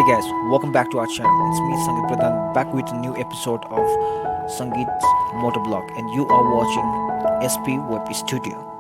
Hey guys, welcome back to our channel. It's me Sangeet Pradhan back with a new episode of Sangeet's Motoblog and you are watching SP Web Studio.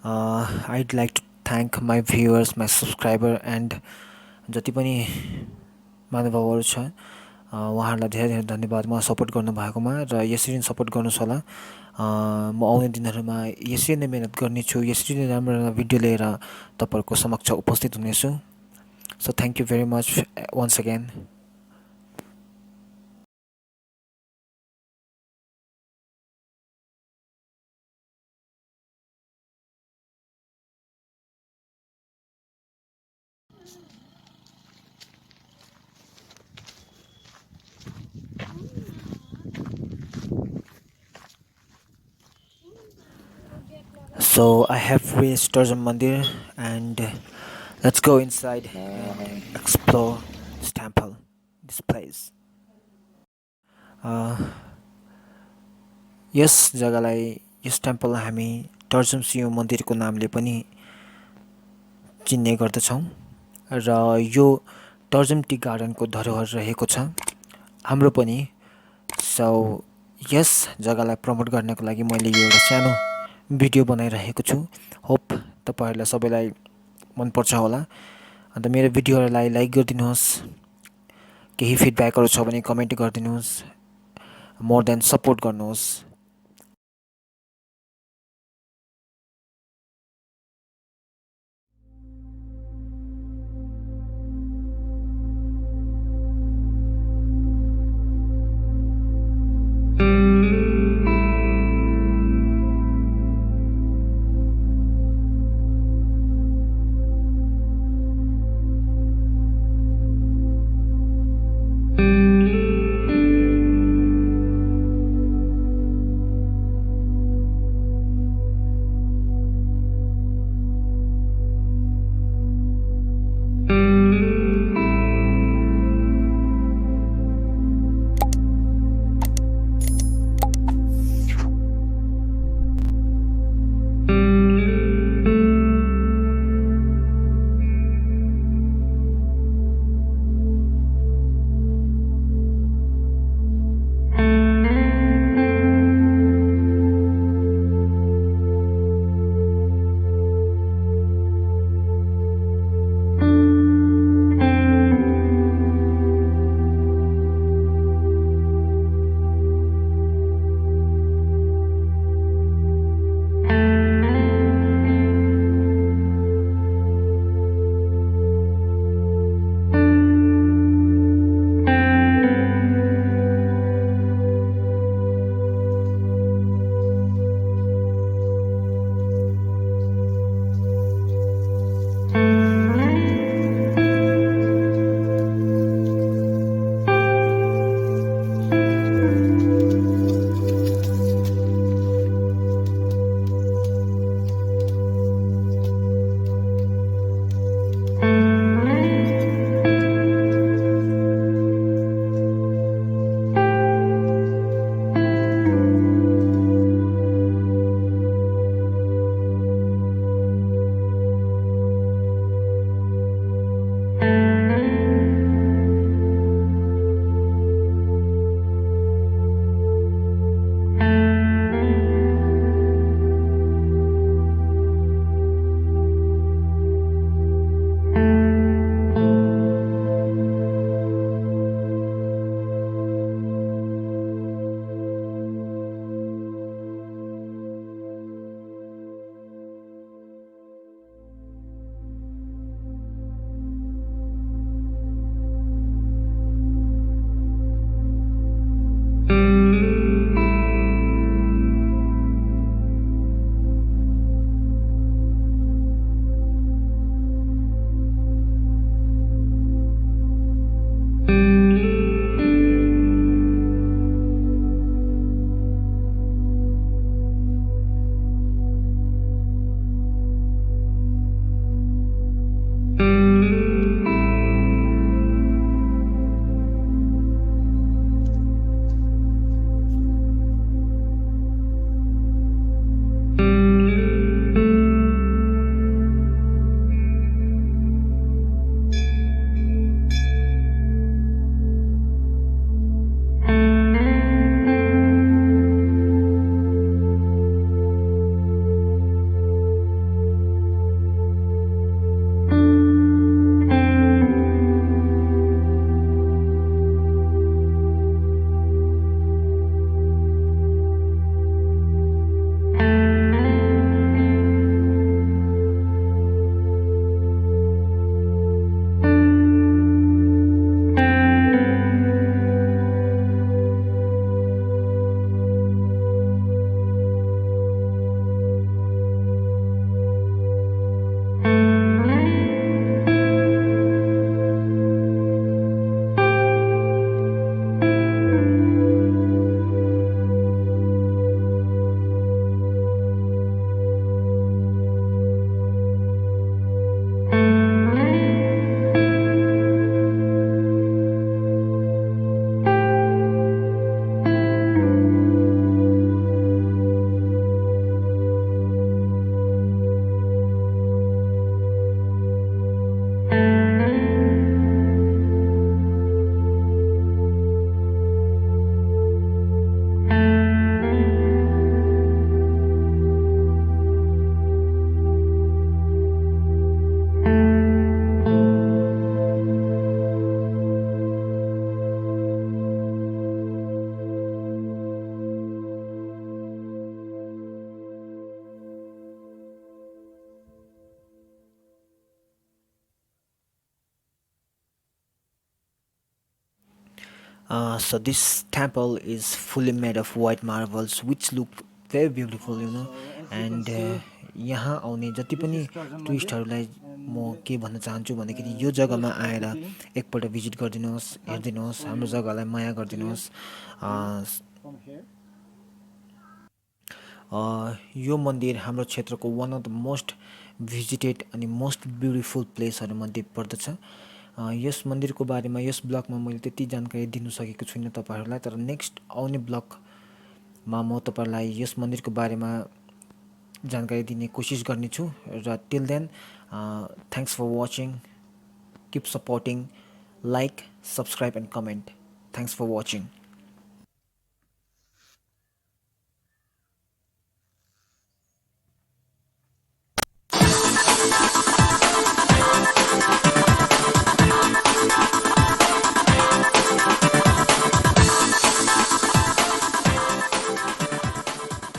I'd like to thank my viewers, my subscriber and जति पनि महानुभावहरू छ उहाँहरूलाई धेरै धेरै धन्यवाद मलाई support गर्नुभएकोमा र यसरी नै सपोर्ट गर्नुहोस् होला म आउने दिनहरूमा यसरी नै मेहनत गर्नेछु यसरी नै राम्रो राम्रो भिडियो लिएर तपाईँहरूको समक्ष उपस्थित हुनेछु so thank you very much once again So I have reached Turzam Mandir and let's go inside and explore this temple, this place. यस जग्गालाई यस टेम्पललाई हामी टर्जम शिव मन्दिरको नामले पनि चिन्ने गर्दछौँ र यो टर्जम टी गार्डनको धरोहर रहेको छ हाम्रो पनि सो यस जग्गालाई प्रमोट गर्नको लागि मैले यो एउटा सानो भिडियो बनाइरहेको छु होप तपाईहरुलाई सबैलाई मन पर्छ होला अन्त मेरो भिडियोहरुलाई लाइक गरिदिनुहोस् केही फिडब्याकहरु छ भने कमेन्ट गरिदिनुहोस् मोर देन सपोर्ट गर्नुहोस् So this temple is fully made of white marbles which look very beautiful, you know. And यहाँ आउने जति पनि टुरिस्टहरूलाई म के भन्न चाहन्छु भन्दाखेरि यो जग्गामा आएर एकपल्ट भिजिट गरिदिनुहोस्, हेरिदिनुहोस्, हाम्रो जग्गालाई माया गरिदिनुहोस्। यो मन्दिर हाम्रो क्षेत्रको one of the most visited अनि मोस्ट ब्युटिफुल प्लेसहरूमध्ये पर्दछ। यस मन्दिरको बारेमा यस ब्लगमा मैले त्यति जानकारी दिनु सकेको छुइनँ तपाईँहरूलाई, तर नेक्स्ट आउने ब्लगमा म तपाईँहरूलाई यस मन्दिरको बारेमा जानकारी दिने कोसिस गर्नेछु। र till then thanks for watching, keep supporting, like, subscribe and comment. Thanks for watching.